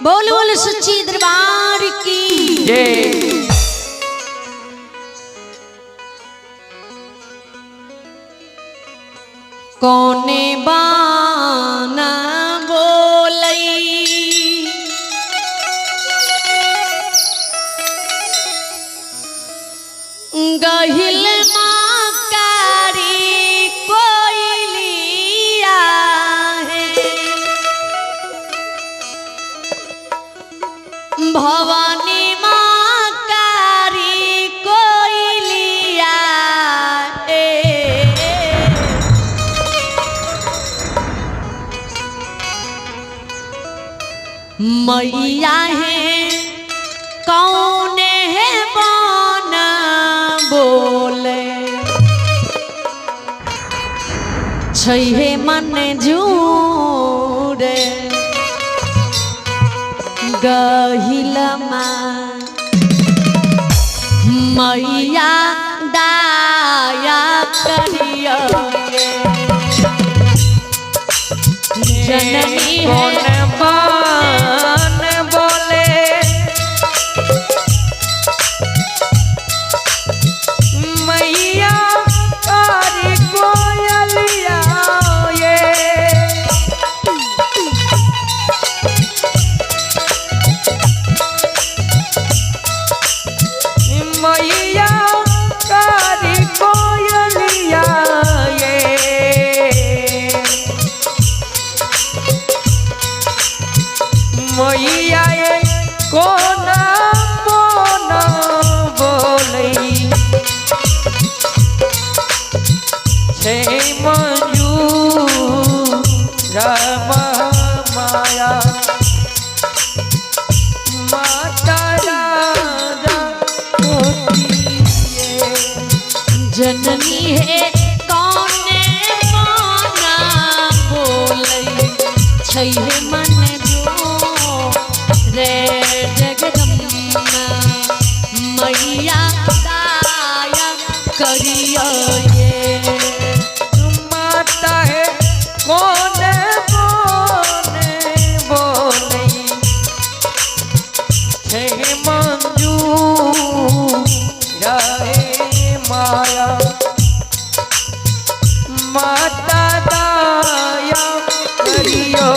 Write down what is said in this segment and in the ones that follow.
बोल बोल सच्ची दरबार की जय। कौने बाना बोलई गहिल माकारी कोयलिया है भवानी माकारी कोयलिया मैया है कौन है बाना बोले छैहे मन जूरे गहिलमा मैया दाया करिया जननी है कौन बोले मैया कारी कोयलिया ये मैया कारी कोयलिया ये मैया कोना मोना बोलई छे मंजू राम माया माता राजा जननी है कौन माना बोलई छैहे मन रे जगदम्बा मैया दाया करिया ये माता है कौन बोले छे मंजू राहे माया माता दाया करियो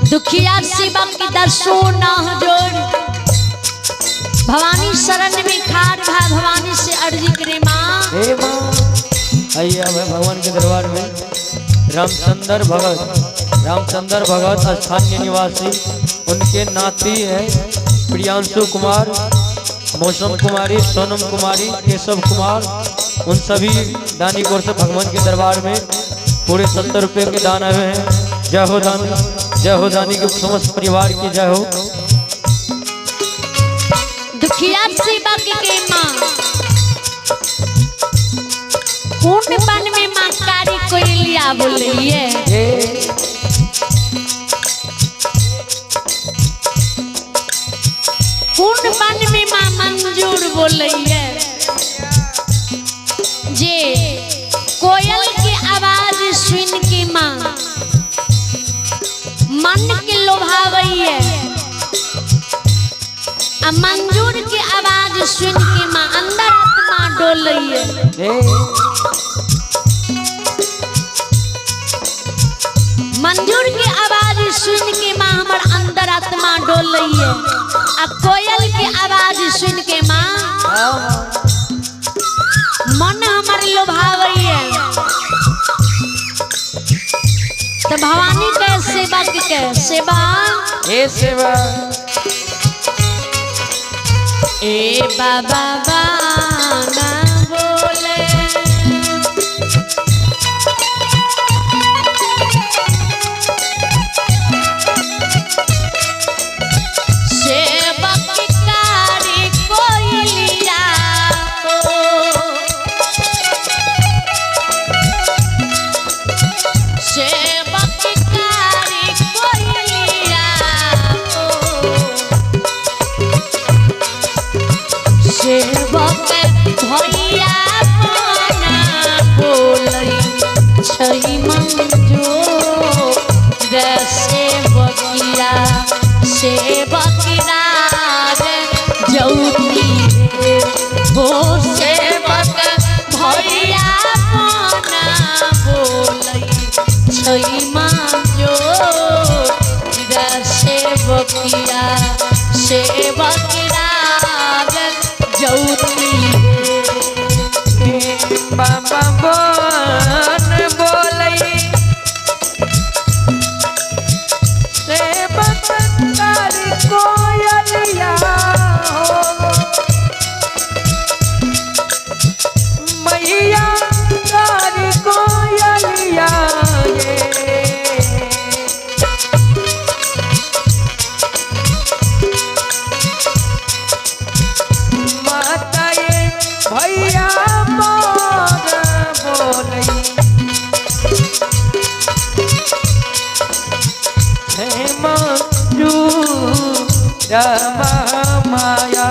दुखिया शिवा की दर्शो ना जोड़ भवानी शरण में खाट भा भवानी से अर्जी करे माँ। आइए भगवान के दरबार में रामचंद्र भगत स्थानीय निवासी उनके नाती है प्रियांशु कुमार, मौसम कुमारी, सोनम कुमारी, केशव कुमार, उन सभी दानी को से भगवान के दरबार में पूरे 70 रुपये के दान आए हैं। जय हो दानी के समस्त परिवार की जय हो। दुखिया शिवा के माँ कौन बन में माँ कारी कोयलिया बोलिए कौन बन में माँ मंजूर बोलिए जे कोयल की आवाज सुन के माँ मन के लोभावैया मंजूर की आवाज सुन के माँ अंदर आत्मा डोलैया मंजूर की आवाज सुन के माँ हमार अंदर आत्मा डोलैया आ कोयल की आवाज सुन के माँ मन हमार लोभावैया तो भवानी के सेवा के सेवा ए बाबा बाना बोले सेवा की कारी कोयलिया सेवा की कारी कोयलिया सेवा के मंजूर सेवकिया सेवकिया जौती हो सेवक भैया कोना बोलै छै मंजूर सेवकिया सेवकिया जौती बाबा बन बोलै सेवक तारी कोयलिया हो मैया तारी कोयलिया ये माता ये भैया माया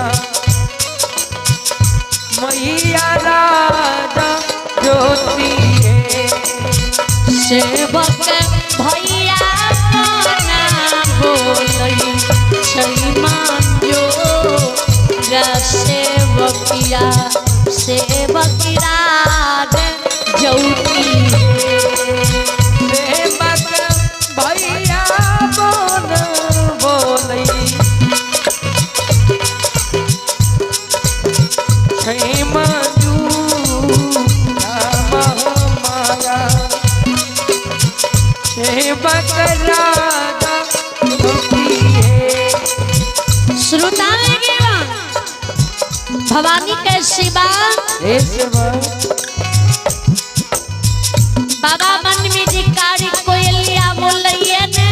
मैया राजा ज्योति सेवक भैया कोना बोलै छै मंजूर सेवकिया सेवकिया जौती सेवक भैया बोल बोलै माया सेवक राजा श्रोता भवानी के शिवा बाबा मन में जी कारी कोयलिया बोलिए ने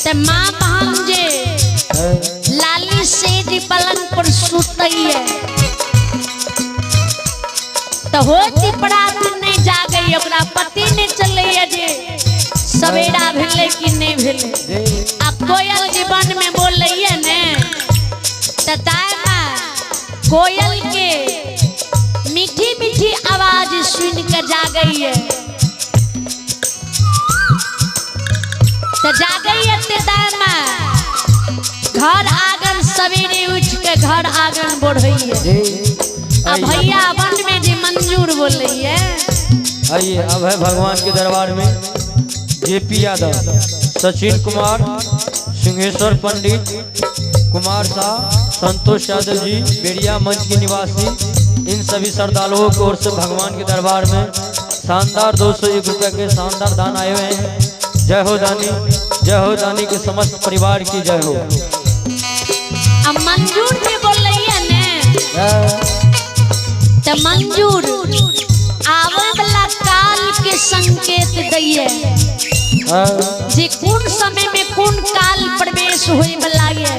ते माँ बहन जे लाली से जी पलंग पर सुतइए तो होती परात नहीं जागे ओकरा पति नहीं चले जे सवेरा भेले कि नहीं भेले आ कोयल जीवन में बोलिए ने कोयल के मीठी मीठी आवाज सुन के जागई है तो जागई है घर आंगन सवेरे उठ के घर आंगन बढ़ई है अब भैया वन में जी मंजूर बोल रही है। आइए अब है भगवान के दरबार में जेपी यादव, सचिन कुमार, सिंहेश्वर पंडित, कुमार शाह, संतोष यादव जी बेरिया मंच के निवासी, इन सभी श्रद्धालुओं की ओर से भगवान के दरबार में शानदार 201 रुपए के शानदार दान आए हुए हैं। जय हो दानी के समस्त परिवार की जय हो। अब मंजूर भी बोल रही है ने तो मंजूर आवे वाला काल के संकेत दिए जी कौन समय में कौन काल प्रवेश होए वाला है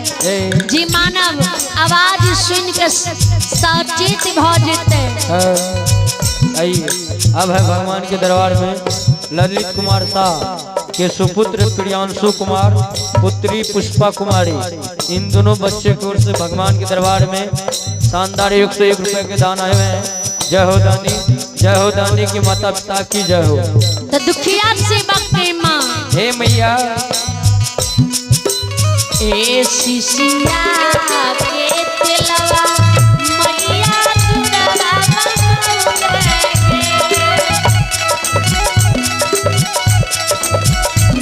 जी मानव आवाज सुन के सचेत भ जेते। आइए अब है भगवान के दरबार में ललित कुमार शाह के सुपुत्र प्रियांशु कुमार, पुत्री पुष्पा कुमारी, इन दोनों बच्चे की ओर से भगवान के दरबार में शानदार 101 रुपए के दान आए हुए हैं। जय हो दानी की माता पिता की जय हो। तो दुखिया से बकते माँ हे मैया ए शिशिया के तेलवा मैया जुड़वा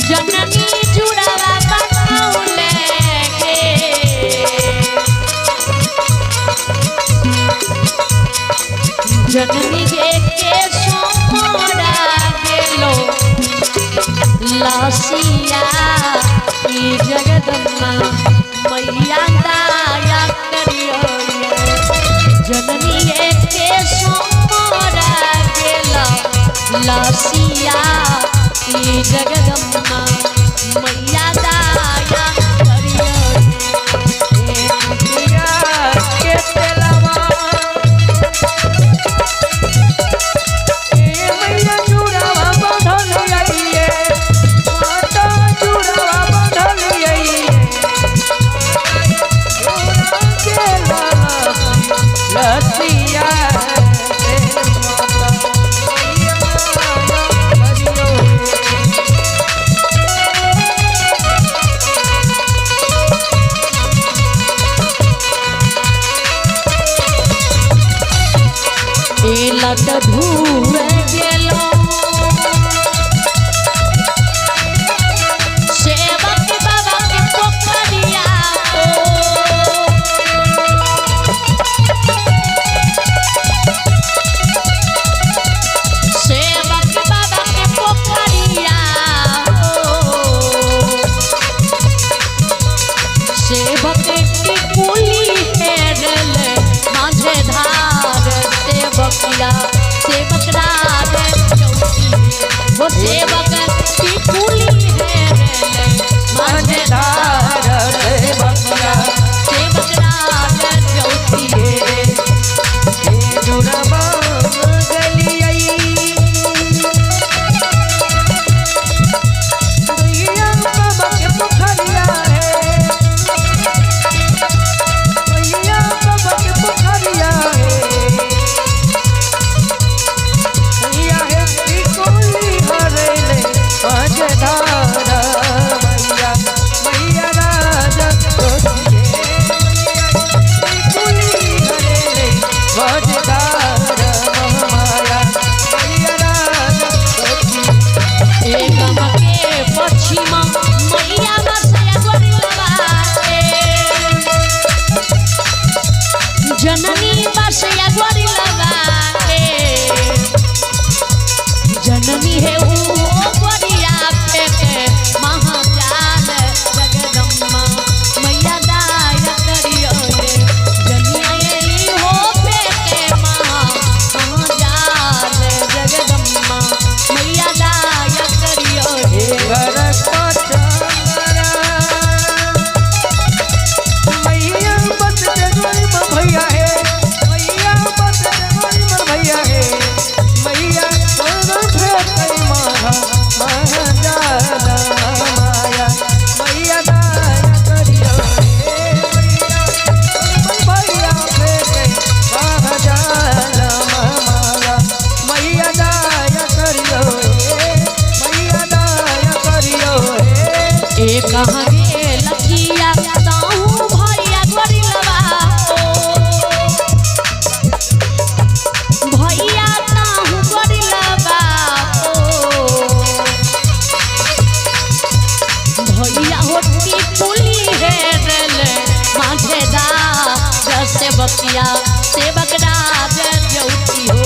जननी जुड़वा बनौले गे जननी के सोमरा गेलो लासिया की जगदम्मा मैया दया करियो जननी के सोमरा गेलो लासिया की जगदम्मा मैया दया करियो के तेलवा मैया जुड़वा बंधल आइए माता जुड़वा बंधल आइए लसिया धुए गेलो सेवक बाबा के पोखरिया सेवक बाबा के पोखरिया सेवक की कुली हेरले माझे धार सेवकिया सेवक राज चौकी वो सेवक की कुली हेरले माझे धार सेवकिया सेवक राज चौकी जुड़वा गलियाई भैया बाबा के पोखरिया है भैया बाबा के पोखरिया है भैया है की कोली हरेले मजेदार भैया भैया राजा कोली हरेले मजेदार महामाया भैया राजा एकम के पश्चिमा मैया बसया गोरिलवा जननी बसया गोरिलवा जननी है वो गोरिया फेंके महाजाल जगदम्बा मैया दाय करियो रे जनिया ये हो फेंके महाजाल जगदम्बा मैया दाय करियो रे मैया बस भैया है मैया बस भैया है मैया माया मैया दाया करियो भैया फेंके महाजाल माया मैया दाया करियो मैया दाया करियो एक हगे लकिया ताऊ भैया गोरिलवा भैया ताऊ गोरिलवा भैया होती पुली हेरले माझेदार सेवकिया सेवक राज ज्योति हो ओ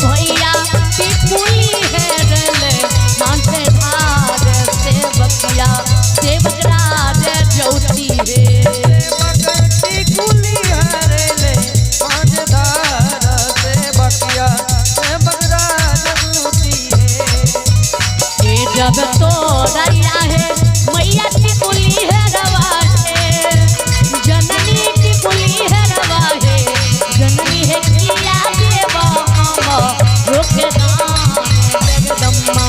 भैया की पुली हेरले माझेदार सेवकिया सेवक राज ज्योति हे भगती कुली हरेले मजेदार सेवकिया सेवकराज दूती है ए जब तो रैया है मैया की कुली है रवा है जननी की कुली है रवा है जननी है किया देवा रोके दान जगदम्बा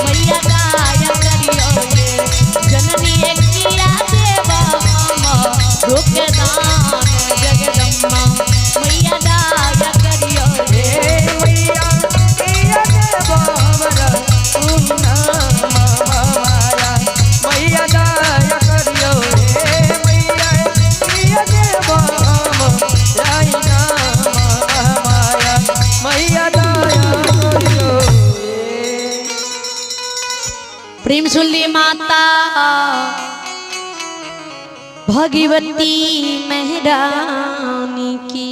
मैया दाया करियो रे जननी है किया देवा रोके दान जगदम्बा मैया दाया करियो रे मैया किया देवा हमरा सुना माया मैया दाया करियो मैया किया देवा हमरा माया मैया दाया करियो प्रेम सुनली माता भगवती महारानी की